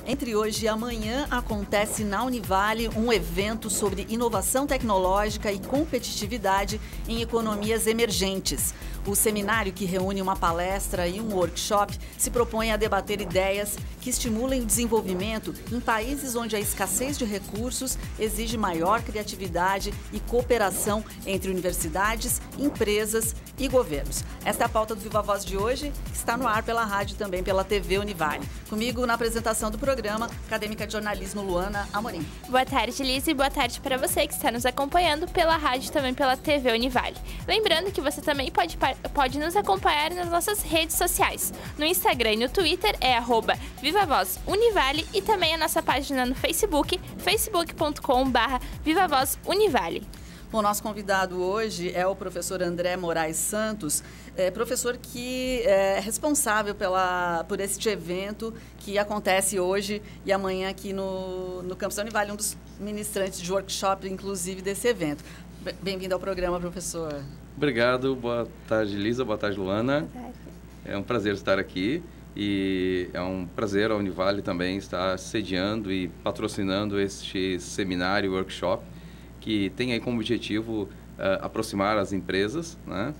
Entre hoje e amanhã acontece na Univale um evento sobre inovação tecnológica e competitividade em economias emergentes. O seminário, que reúne uma palestra e um workshop, se propõe a debater ideias que estimulem o desenvolvimento em países onde a escassez de recursos exige maior criatividade e cooperação entre universidades, empresas e governos. Esta é a pauta do Viva Voz de hoje, que está no ar pela rádio e também pela TV Univale. Comigo na apresentação do programa, acadêmica de jornalismo Luana Amorim. Boa tarde, Liz, e boa tarde para você que está nos acompanhando pela rádio e também pela TV Univale. Lembrando que você também pode nos acompanhar nas nossas redes sociais. No Instagram e no Twitter é @VivaVozUnivale e também a nossa página no Facebook, facebook.com/VivaVozUnivale. O nosso convidado hoje é o professor André Moraes Santos, professor que é responsável por este evento que acontece hoje e amanhã aqui no Campus da Univale, um dos ministrantes de workshop, inclusive, desse evento. Bem-vindo ao programa, professor. Obrigado, boa tarde, Lisa, boa tarde, Luana. Boa tarde. É um prazer estar aqui e é um prazer a Univale também estar sediando e patrocinando este seminário, workshop, que tem aí como objetivo aproximar as empresas, né,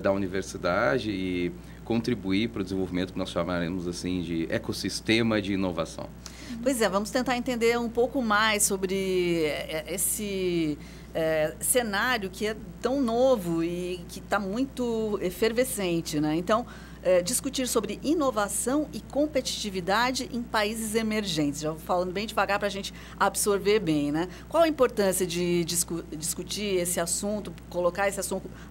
da universidade e contribuir para o desenvolvimento que nós chamaremos assim de ecossistema de inovação. Pois é, vamos tentar entender um pouco mais sobre esse cenário que é tão novo e que está muito efervescente, né? Então, discutir sobre inovação e competitividade em países emergentes. Já vou falando bem devagar para a gente absorver bem, né? Qual a importância de discutir esse assunto, colocar esse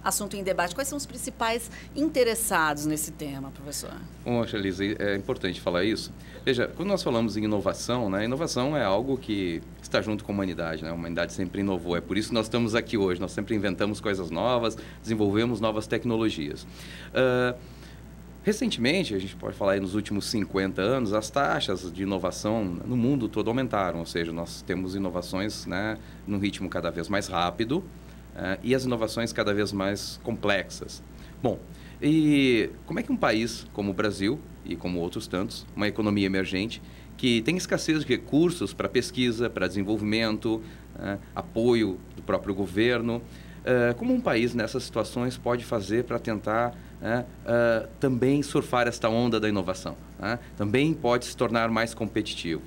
assunto em debate? Quais são os principais interessados nesse tema, professor? Poxa, Lisa, é importante falar isso. Veja, quando nós falamos em inovação, né, inovação é algo que está junto com a humanidade, né? A humanidade sempre inovou, é por isso que nós estamos aqui hoje. Nós sempre inventamos coisas novas, desenvolvemos novas tecnologias. Recentemente, a gente pode falar aí nos últimos 50 anos, as taxas de inovação no mundo todo aumentaram, ou seja, nós temos inovações, né, num ritmo cada vez mais rápido e as inovações cada vez mais complexas. Bom, e como é que um país como o Brasil e como outros tantos, uma economia emergente, que tem escassez de recursos para pesquisa, para desenvolvimento, apoio do próprio governo, como um país nessas situações pode fazer para tentar também surfar esta onda da inovação, também pode se tornar mais competitivo.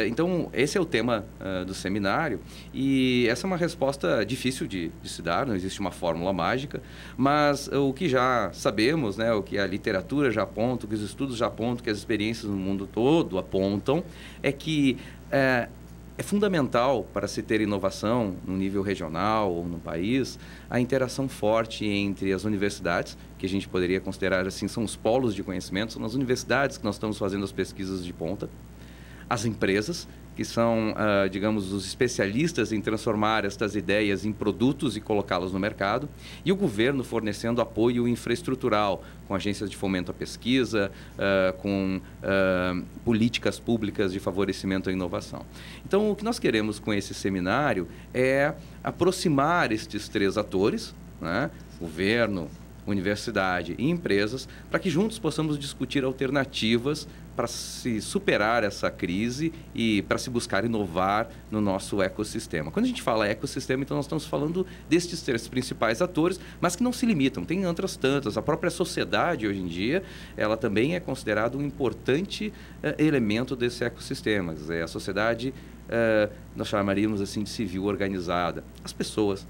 Então, esse é o tema do seminário e essa é uma resposta difícil de se dar, não existe uma fórmula mágica, mas o que já sabemos, né, o que a literatura já aponta, o que os estudos já apontam, o que as experiências no mundo todo apontam, é que é fundamental para se ter inovação no nível regional ou no país, a interação forte entre as universidades, que a gente poderia considerar assim, são os polos de conhecimento, são nas universidades que nós estamos fazendo as pesquisas de ponta, as empresas, que são, digamos, os especialistas em transformar estas ideias em produtos e colocá-los no mercado, e o governo fornecendo apoio infraestrutural, com agências de fomento à pesquisa, com políticas públicas de favorecimento à inovação. Então, o que nós queremos com esse seminário é aproximar estes três atores, né, governo, universidade e empresas, para que juntos possamos discutir alternativas para se superar essa crise e para se buscar inovar no nosso ecossistema. Quando a gente fala ecossistema, então nós estamos falando destes três principais atores, mas que não se limitam, tem outras tantas. A própria sociedade, hoje em dia, ela também é considerada um importante elemento desse ecossistema. Quer dizer, a sociedade, nós chamaríamos assim de civil organizada. As pessoas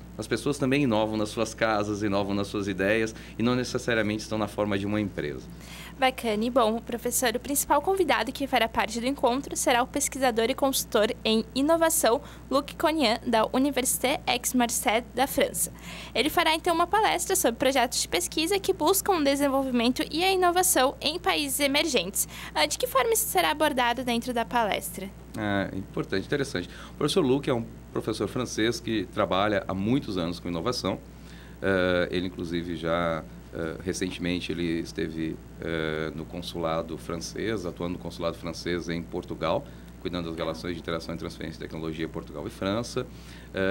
também inovam nas suas casas, inovam nas suas ideias e não necessariamente estão na forma de uma empresa. Bacana. E bom, professor, o principal convidado que fará parte do encontro será o pesquisador e consultor em inovação Luc Cognan, da Université Aix-Marseille, da França. Ele fará então uma palestra sobre projetos de pesquisa que buscam o desenvolvimento e a inovação em países emergentes. De que forma isso será abordado dentro da palestra? Importante, interessante. O professor Luc é um professor francês que trabalha há muitos anos com inovação. Ele, inclusive, recentemente ele esteve no consulado francês, atuando no consulado francês em Portugal, cuidando das relações de interação e transferência de tecnologia Portugal e França.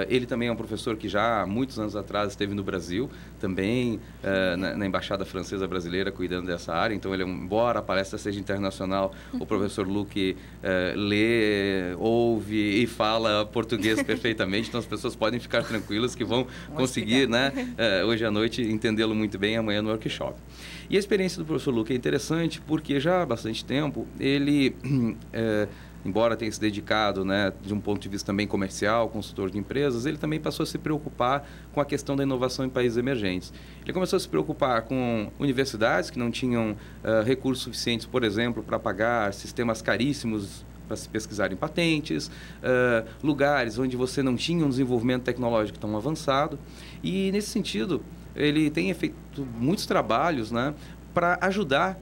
Ele também é um professor que já há muitos anos atrás esteve no Brasil, também na Embaixada Francesa Brasileira, cuidando dessa área. Então, embora a palestra seja internacional, o professor Luque lê, ouve e fala português perfeitamente. Então, as pessoas podem ficar tranquilas que vão conseguir, né, hoje à noite, entendê-lo muito bem amanhã no workshop. E a experiência do professor Luque é interessante porque já há bastante tempo ele, embora tenha se dedicado, né, de um ponto de vista também comercial, consultor de empresas, ele também passou a se preocupar com a questão da inovação em países emergentes. Ele começou a se preocupar com universidades que não tinham recursos suficientes, por exemplo, para pagar sistemas caríssimos para se pesquisar em patentes, lugares onde você não tinha um desenvolvimento tecnológico tão avançado. E, nesse sentido, ele tem feito muitos trabalhos, né, para ajudar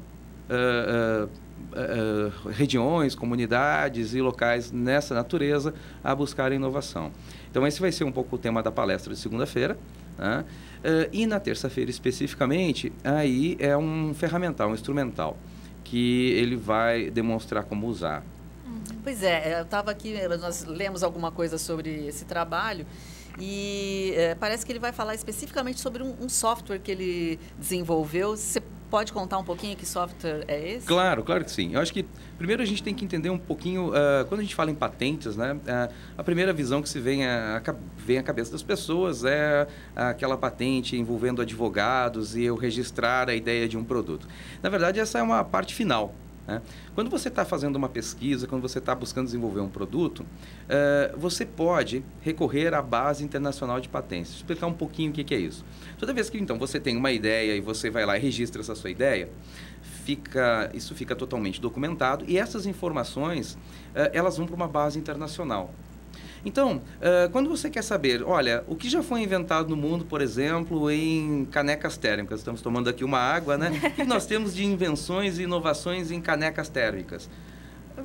regiões, comunidades e locais nessa natureza a buscar inovação. Então, esse vai ser um pouco o tema da palestra de segunda-feira, né? E na terça-feira, especificamente, aí é um ferramental, um instrumental, que ele vai demonstrar como usar. Pois é, eu estava aqui, nós lemos alguma coisa sobre esse trabalho e parece que ele vai falar especificamente sobre um software que ele desenvolveu. Você pode contar um pouquinho que software é esse? Claro, claro que sim. Eu acho que primeiro a gente tem que entender um pouquinho, quando a gente fala em patentes, né, a primeira visão que se vem à cabeça das pessoas é aquela patente envolvendo advogados e eu registrar a ideia de um produto. Na verdade, essa é uma parte final. Quando você está fazendo uma pesquisa, quando você está buscando desenvolver um produto, você pode recorrer à base internacional de patentes. Vou explicar um pouquinho o que é isso. Toda vez que então você tem uma ideia e você vai lá e registra essa sua ideia, isso fica totalmente documentado e essas informações elas vão para uma base internacional. Então, quando você quer saber, olha, o que já foi inventado no mundo, por exemplo, em canecas térmicas, estamos tomando aqui uma água, né? O que nós temos de invenções e inovações em canecas térmicas?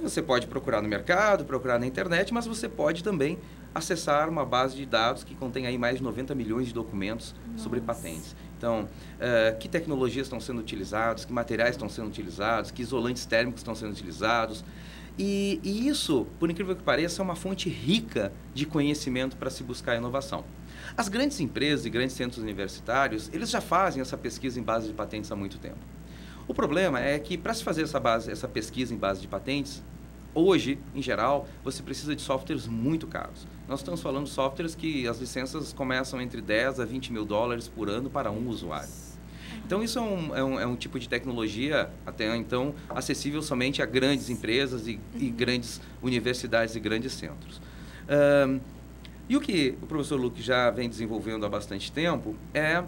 Você pode procurar no mercado, procurar na internet, mas você pode também acessar uma base de dados que contém aí mais de 90 milhões de documentos sobre patentes. Então, que tecnologias estão sendo utilizadas, que materiais estão sendo utilizados, que isolantes térmicos estão sendo utilizados. E isso, por incrível que pareça, é uma fonte rica de conhecimento para se buscar inovação. As grandes empresas e grandes centros universitários, eles já fazem essa pesquisa em base de patentes há muito tempo. O problema é que, para se fazer essa pesquisa em base de patentes, hoje, em geral, você precisa de softwares muito caros. Nós estamos falando de softwares que as licenças começam entre 10 a 20 mil dólares por ano para um usuário. Então, isso é um tipo de tecnologia, até então, acessível somente a grandes empresas e grandes universidades e grandes centros. E o que o professor Luque já vem desenvolvendo há bastante tempo é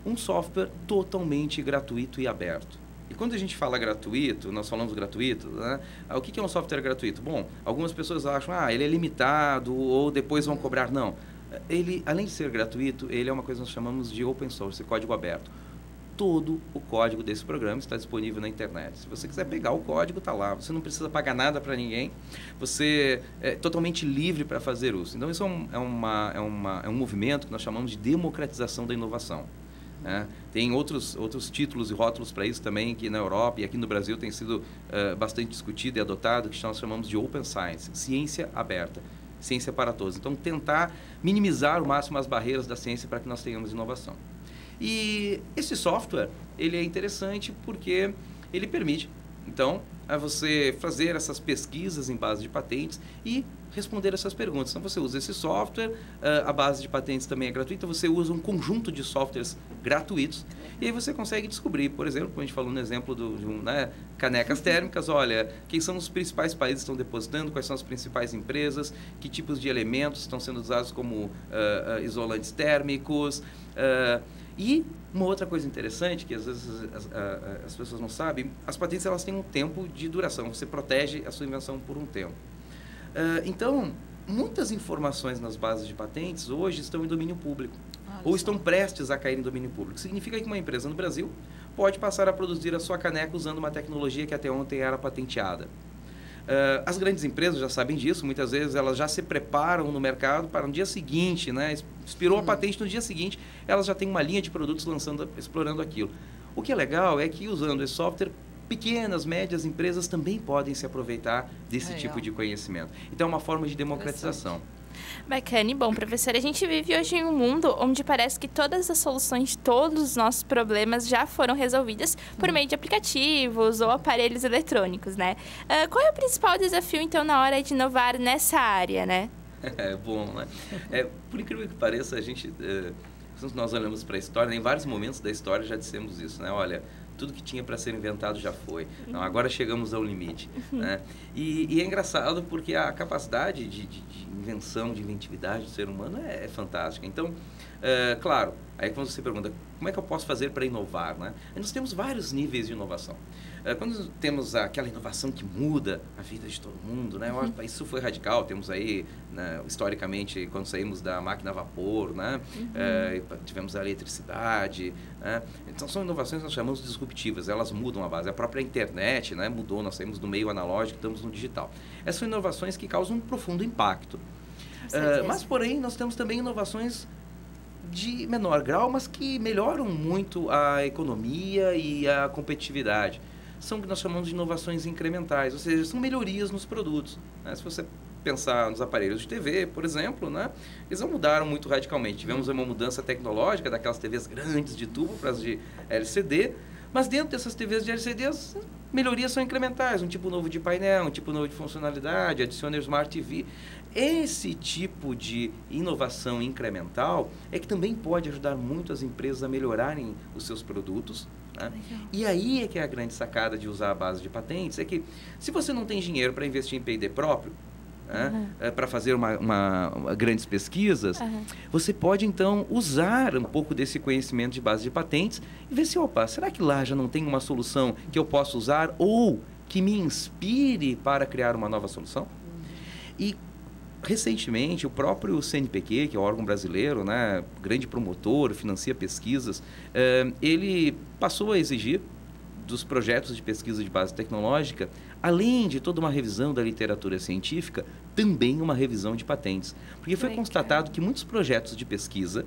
um software totalmente gratuito e aberto. E quando a gente fala gratuito, nós falamos gratuito, né? O que é um software gratuito? Bom, algumas pessoas acham, ele é limitado ou depois vão cobrar. Não, ele, além de ser gratuito, ele é uma coisa que nós chamamos de open source, código aberto. Todo o código desse programa está disponível na internet. Se você quiser pegar o código, está lá. Você não precisa pagar nada para ninguém. Você é totalmente livre para fazer uso. Então, isso é um movimento que nós chamamos de democratização da inovação. Tem outros títulos e rótulos para isso também, que na Europa e aqui no Brasil tem sido bastante discutido e adotado, que nós chamamos de Open Science, ciência aberta, ciência para todos. Então, tentar minimizar ao máximo as barreiras da ciência para que nós tenhamos inovação. E esse software, ele é interessante porque ele permite, então, a você fazer essas pesquisas em base de patentes e responder essas perguntas. Então, você usa esse software, a base de patentes também é gratuita, você usa um conjunto de softwares gratuitos e aí você consegue descobrir, por exemplo, como a gente falou no exemplo canecas térmicas, olha, quem são os principais países que estão depositando, quais são as principais empresas, que tipos de elementos estão sendo usados como isolantes térmicos. E uma outra coisa interessante, que às vezes as pessoas não sabem, as patentes elas têm um tempo de duração, você protege a sua invenção por um tempo. Então, muitas informações nas bases de patentes hoje estão em domínio público, ou estão prestes a cair em domínio público. Significa que uma empresa no Brasil pode passar a produzir a sua caneca usando uma tecnologia que até ontem era patenteada. As grandes empresas já sabem disso, muitas vezes elas já se preparam no mercado para no dia seguinte, né? Expirou a patente no dia seguinte, elas já têm uma linha de produtos explorando aquilo. O que é legal é que usando esse software pequenas, médias empresas também podem se aproveitar desse tipo de conhecimento. Então, é uma forma de democratização. Bacana e bom, professor. A gente vive hoje em um mundo onde parece que todas as soluções de todos os nossos problemas já foram resolvidas por meio de aplicativos ou aparelhos eletrônicos, né? Qual é o principal desafio, então, na hora de inovar nessa área, né? É bom, né? Por incrível que pareça, a gente... se nós olhamos para a história, em vários momentos da história já dissemos isso, né? Olha, tudo que tinha para ser inventado já foi. Então, agora chegamos ao limite. Né? E é engraçado porque a capacidade de invenção, de inventividade do ser humano é fantástica. Então, claro, aí quando você pergunta, como é que eu posso fazer para inovar? Né? Nós temos vários níveis de inovação. Quando temos aquela inovação que muda a vida de todo mundo, né? Isso foi radical. Temos aí, né, historicamente, quando saímos da máquina a vapor, né? Tivemos a eletricidade. Né? Então, são inovações que nós chamamos de disruptivas. Elas mudam a base. A própria internet, né, mudou. Nós saímos do meio analógico, estamos no digital. Essas são inovações que causam um profundo impacto. Mas, porém, nós temos também inovações de menor grau, mas que melhoram muito a economia e a competitividade. São o que nós chamamos de inovações incrementais, ou seja, são melhorias nos produtos. Né? Se você pensar nos aparelhos de TV, por exemplo, né? Eles não mudaram muito radicalmente. Tivemos uma mudança tecnológica daquelas TVs grandes de tubo para as de LCD, mas dentro dessas TVs de LCD, as melhorias são incrementais. Um tipo novo de painel, um tipo novo de funcionalidade, adiciona o Smart TV. Esse tipo de inovação incremental é que também pode ajudar muito as empresas a melhorarem os seus produtos. Né? E aí é que é a grande sacada de usar a base de patentes, é que se você não tem dinheiro para investir em P&D próprio, né, para fazer grandes pesquisas, você pode então usar um pouco desse conhecimento de base de patentes e ver se, será que lá já não tem uma solução que eu possa usar ou que me inspire para criar uma nova solução? E recentemente, o próprio CNPq, que é o órgão brasileiro, né, grande promotor, financia pesquisas, ele passou a exigir dos projetos de pesquisa de base tecnológica, além de toda uma revisão da literatura científica, também uma revisão de patentes. Porque foi constatado que muitos projetos de pesquisa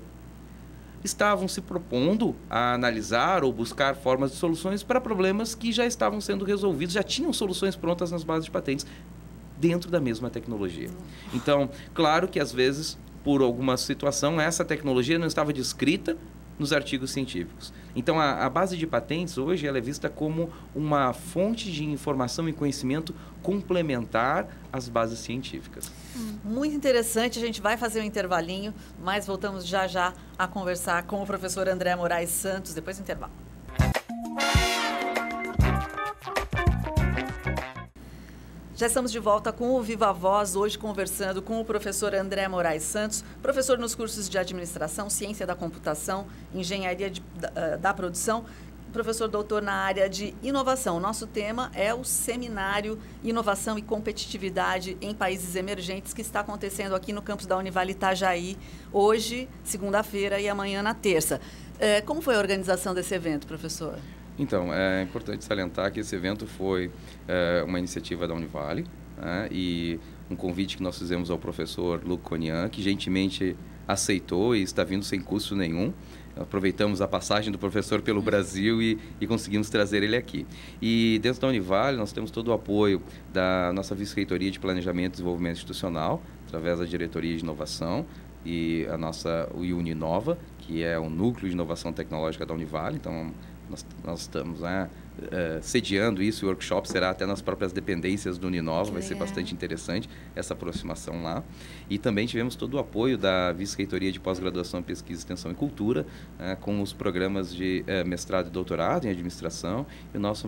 estavam se propondo a analisar ou buscar formas de soluções para problemas que já estavam sendo resolvidos, já tinham soluções prontas nas bases de patentes, dentro da mesma tecnologia. Então, claro que às vezes, por alguma situação, essa tecnologia não estava descrita nos artigos científicos. Então, a base de patentes hoje ela é vista como uma fonte de informação e conhecimento complementar às bases científicas. Muito interessante, a gente vai fazer um intervalinho, mas voltamos já já a conversar com o professor André Moraes Santos, depois do intervalo. Já estamos de volta com o Viva Voz, hoje conversando com o professor André Moraes Santos, professor nos cursos de Administração, Ciência da Computação, Engenharia da Produção, professor doutor na área de Inovação. Nosso tema é o Seminário Inovação e Competitividade em Países Emergentes, que está acontecendo aqui no campus da Univale Itajaí, hoje, segunda-feira, e amanhã na terça. Como foi a organização desse evento, professor? Então, é importante salientar que esse evento foi uma iniciativa da Univale, né, e um convite que nós fizemos ao professor Luc Conian, que gentilmente aceitou e está vindo sem custo nenhum. Aproveitamos a passagem do professor pelo Brasil e conseguimos trazer ele aqui. E dentro da Univale nós temos todo o apoio da nossa Vice-Reitoria de Planejamento e Desenvolvimento Institucional, através da Diretoria de Inovação, e o Uninova, que é o núcleo de inovação tecnológica da Univale. Então, nós estamos sediando isso, o workshop será até nas próprias dependências do Uninova, vai ser bastante interessante essa aproximação lá. E também tivemos todo o apoio da Vice-Reitoria de Pós-Graduação, Pesquisa, Extensão e Cultura, com os programas de mestrado e doutorado em Administração e o nosso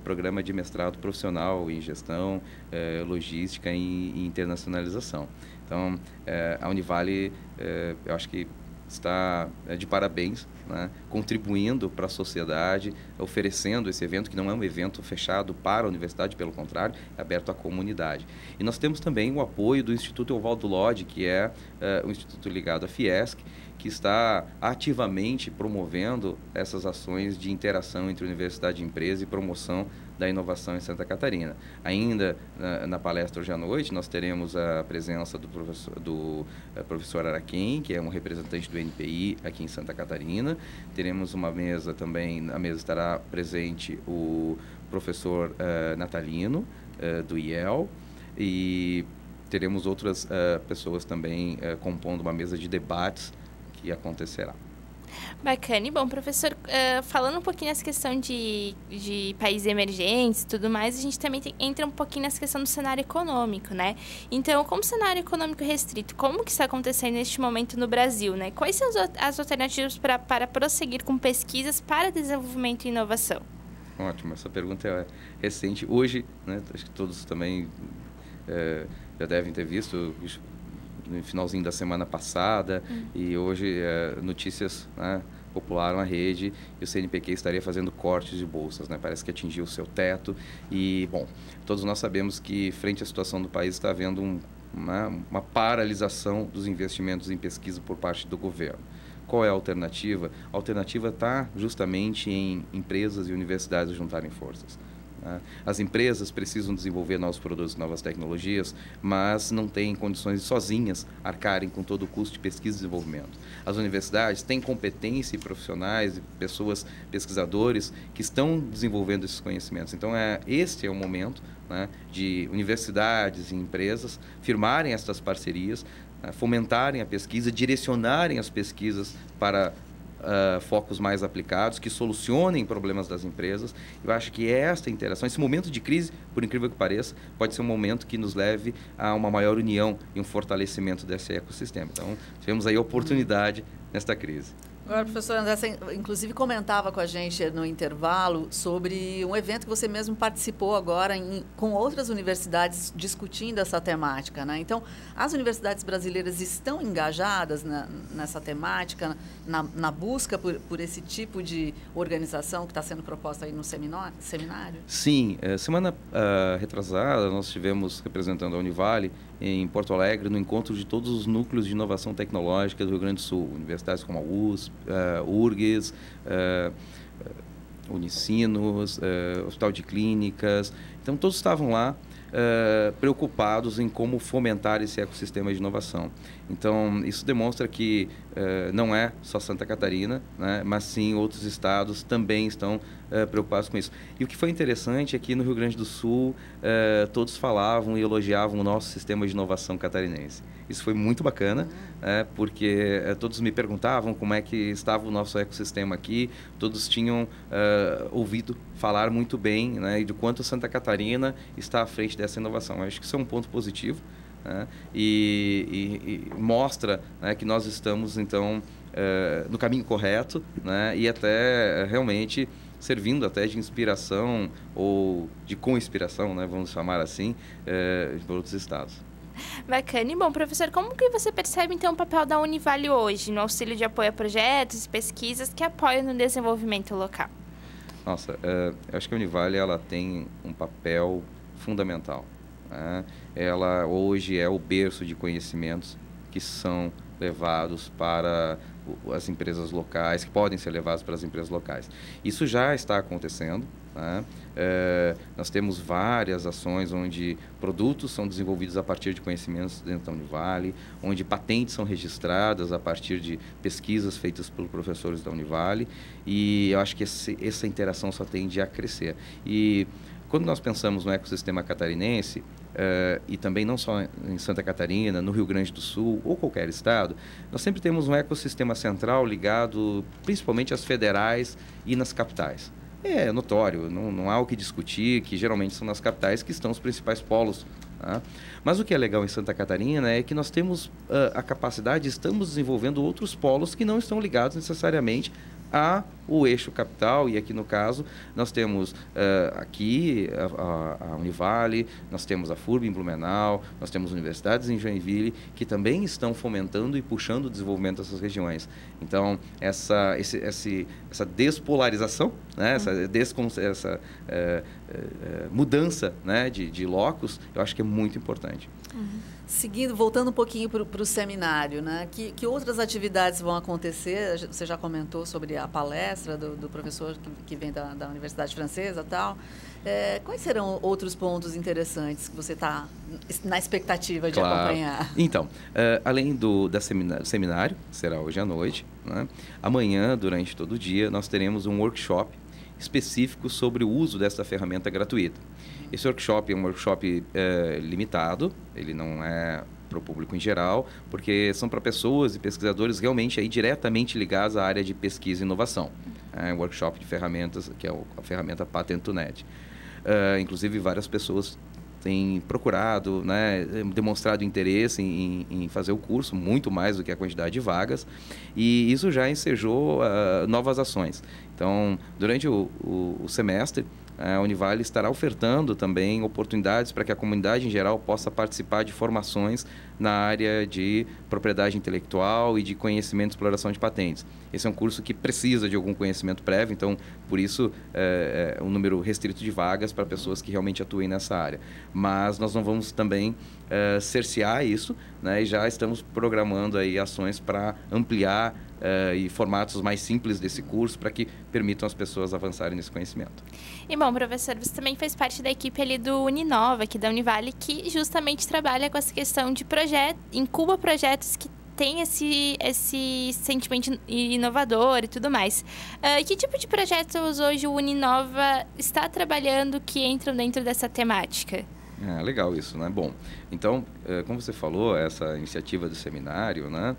programa de mestrado profissional em Gestão, Logística e Internacionalização. Então, a Univale, eu acho que está de parabéns, né, contribuindo para a sociedade, oferecendo esse evento, que não é um evento fechado para a universidade, pelo contrário, é aberto à comunidade. E nós temos também o apoio do Instituto Evaldo Lodge, que é um instituto ligado à Fiesc, que está ativamente promovendo essas ações de interação entre universidade e empresa e promoção da inovação em Santa Catarina. Ainda na palestra hoje à noite, nós teremos a presença do professor Araquém, que é um representante do NPI aqui em Santa Catarina. Teremos uma mesa também, na mesa estará presente o professor Natalino, do IEL, e teremos outras pessoas também compondo uma mesa de debates que acontecerá. Bacana. E bom, professor, falando um pouquinho nessa questão de países emergentes e tudo mais, a gente também entra um pouquinho nessa questão do cenário econômico, né? Então, como cenário econômico restrito, como que está acontecendo neste momento no Brasil, né? Quais são as alternativas para prosseguir com pesquisas para desenvolvimento e inovação? Ótimo, essa pergunta é recente. Hoje, né, acho que todos também já devem ter visto, no finalzinho da semana passada, e hoje notícias, né, popularam a rede e o CNPq estaria fazendo cortes de bolsas, né? Parece que atingiu o seu teto e, bom, todos nós sabemos que frente à situação do país está havendo uma paralisação dos investimentos em pesquisa por parte do governo. Qual é a alternativa? A alternativa está justamente em empresas e universidades juntarem forças. As empresas precisam desenvolver novos produtos, novas tecnologias, mas não têm condições de sozinhas arcarem com todo o custo de pesquisa e desenvolvimento. As universidades têm competência e profissionais, e pessoas, pesquisadores, que estão desenvolvendo esses conhecimentos. Então, este é o momento, né, de universidades e empresas firmarem essas parcerias, fomentarem a pesquisa, direcionarem as pesquisas para focos mais aplicados, que solucionem problemas das empresas. Eu acho que esta interação, esse momento de crise, por incrível que pareça, pode ser um momento que nos leve a uma maior união e um fortalecimento desse ecossistema. Então, tivemos aí a oportunidade nesta crise. Agora, professor André, você inclusive comentava com a gente no intervalo sobre um evento que você mesmo participou agora com outras universidades discutindo essa temática, né? Então, as universidades brasileiras estão engajadas nessa temática, na busca por esse tipo de organização que está sendo proposta aí no seminário? Sim, semana retrasada nós estivemos representando a Univale em Porto Alegre, no encontro de todos os núcleos de inovação tecnológica do Rio Grande do Sul, universidades como a USP, URGS, Unicinos, Hospital de Clínicas. Então, todos estavam lá preocupados em como fomentar esse ecossistema de inovação. Então, isso demonstra que não é só Santa Catarina, né, mas sim outros estados também estão preocupados com isso. E o que foi interessante é que no Rio Grande do Sul todos falavam e elogiavam o nosso sistema de inovação catarinense. Isso foi muito bacana, porque todos me perguntavam como é que estava o nosso ecossistema aqui, todos tinham ouvido falar muito bem, né, e do quanto Santa Catarina está à frente dessa inovação. Eu acho que isso é um ponto positivo, né, e mostra, né, que nós estamos, então, no caminho correto, né, e até realmente servindo até de inspiração ou de co-inspiração, né, vamos chamar assim, para outros estados. Bacana. E bom, professor, como que você percebe, então, o papel da Univale hoje no auxílio de apoio a projetos e pesquisas que apoiam no desenvolvimento local? Nossa, eu acho que a Univale ela tem um papel fundamental, né? Ela hoje é o berço de conhecimentos que são levados para as empresas locais, que podem ser levados para as empresas locais. Isso já está acontecendo, né? Nós temos várias ações onde produtos são desenvolvidos a partir de conhecimentos dentro da Univale, onde patentes são registradas a partir de pesquisas feitas pelos professores da Univale, e eu acho que essa interação só tende a crescer. E quando nós pensamos no ecossistema catarinense, e também não só em Santa Catarina, no Rio Grande do Sul ou qualquer estado, nós sempre temos um ecossistema central ligado principalmente às federais e nas capitais. É notório, não há o que discutir, que geralmente são nas capitais que estão os principais polos. Tá? Mas o que é legal em Santa Catarina é que nós temos a capacidade, estamos desenvolvendo outros polos que não estão ligados necessariamente ao eixo capital, e aqui no caso nós temos aqui a Univale, nós temos a FURB em Blumenau, nós temos universidades em Joinville que também estão fomentando e puxando o desenvolvimento dessas regiões. Então essa despolarização, né, essa mudança, né, de locus, eu acho que é muito importante. Seguindo, voltando um pouquinho para o seminário, né? Que outras atividades vão acontecer? Você já comentou sobre a palestra do professor que vem da Universidade Francesa e tal. Quais serão outros pontos interessantes que você está na expectativa de acompanhar? Então, além do seminário, que será hoje à noite, né? Amanhã, durante todo o dia, nós teremos um workshop específico sobre o uso dessa ferramenta gratuita. Esse workshop é um workshop limitado, ele não é para o público em geral, porque são para pessoas e pesquisadores realmente aí diretamente ligados à área de pesquisa e inovação. É um workshop de ferramentas, que é a ferramenta Patent2Net. Inclusive, várias pessoas têm procurado, né, demonstrado interesse em fazer o curso, muito mais do que a quantidade de vagas, e isso já ensejou novas ações. Então, durante o semestre, a Univale estará ofertando também oportunidades para que a comunidade em geral possa participar de formações na área de propriedade intelectual e de conhecimento e exploração de patentes. Esse é um curso que precisa de algum conhecimento prévio, então, por isso, um número restrito de vagas para pessoas que realmente atuem nessa área. Mas nós não vamos também cercear isso, né, e já estamos programando aí ações para ampliar e formatos mais simples desse curso para que permitam as pessoas avançarem nesse conhecimento. E bom, professor, você também faz parte da equipe ali do Uninova, aqui da Univale, que justamente trabalha com essa questão de incuba projetos que tem esse sentimento inovador e tudo mais. Que tipo de projetos hoje o Uninova está trabalhando que entram dentro dessa temática? Legal isso, né? Bom, então, como você falou, essa iniciativa do seminário, né,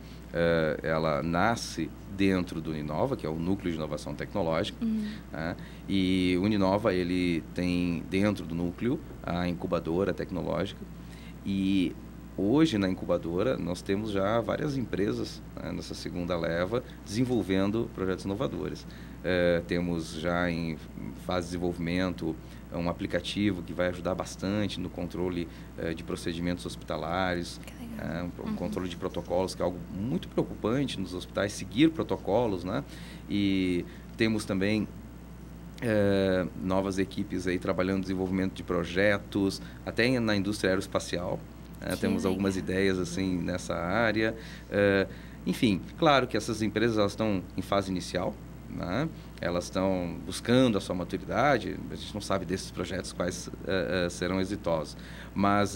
ela nasce dentro do Uninova, que é o Núcleo de Inovação Tecnológica, né? E o Uninova, ele tem dentro do núcleo a incubadora tecnológica, e hoje na incubadora nós temos já várias empresas, né, nessa segunda leva desenvolvendo projetos inovadores. Temos já em fase de desenvolvimento um aplicativo que vai ajudar bastante no controle de procedimentos hospitalares, um controle de protocolos, que é algo muito preocupante nos hospitais, seguir protocolos, né? E temos também novas equipes aí trabalhando no desenvolvimento de projetos, até na indústria aeroespacial. Temos algumas ideias assim nessa área. Enfim, claro que essas empresas elas estão em fase inicial, né? Elas estão buscando a sua maturidade, a gente não sabe desses projetos quais serão exitosos, mas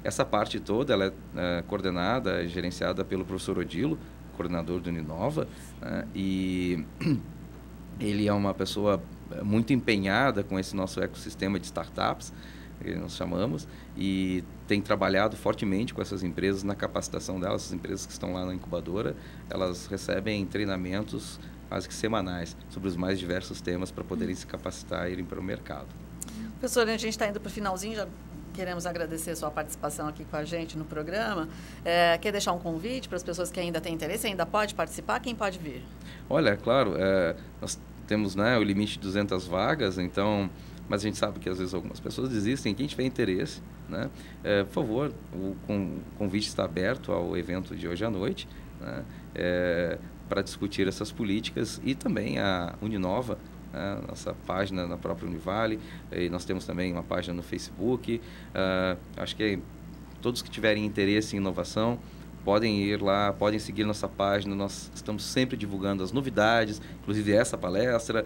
essa parte toda ela é coordenada, gerenciada pelo professor Odilo, coordenador do Uninova, e ele é uma pessoa muito empenhada com esse nosso ecossistema de startups, que nós chamamos, e tem trabalhado fortemente com essas empresas na capacitação delas. Essas empresas que estão lá na incubadora, elas recebem treinamentos quase que semanais sobre os mais diversos temas para poderem se capacitar e irem para o mercado. Professor, a gente está indo para o finalzinho, já queremos agradecer a sua participação aqui com a gente no programa. Quer deixar um convite para as pessoas que ainda têm interesse, ainda pode participar? Quem pode vir? Olha, claro, nós temos, né, o limite de 200 vagas, então, mas a gente sabe que às vezes algumas pessoas desistem. Quem tiver interesse, né, por favor, o convite está aberto ao evento de hoje à noite, né, para discutir essas políticas, e também a Uninova, nossa página na própria Univale, e nós temos também uma página no Facebook. Acho que todos que tiverem interesse em inovação podem ir lá, podem seguir nossa página. Nós estamos sempre divulgando as novidades, inclusive essa palestra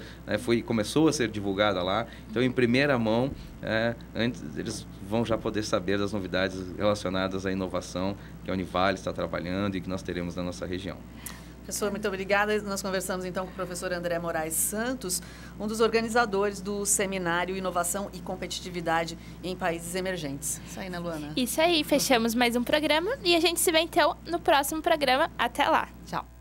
começou a ser divulgada lá, então em primeira mão, antes eles vão já poder saber das novidades relacionadas à inovação que a Univale está trabalhando e que nós teremos na nossa região. Professor, muito obrigada. Nós conversamos então com o professor André Moraes Santos, um dos organizadores do seminário Inovação e Competitividade em Países Emergentes. Isso aí, né, Luana? Isso aí, fechamos mais um programa e a gente se vê então no próximo programa. Até lá. Tchau.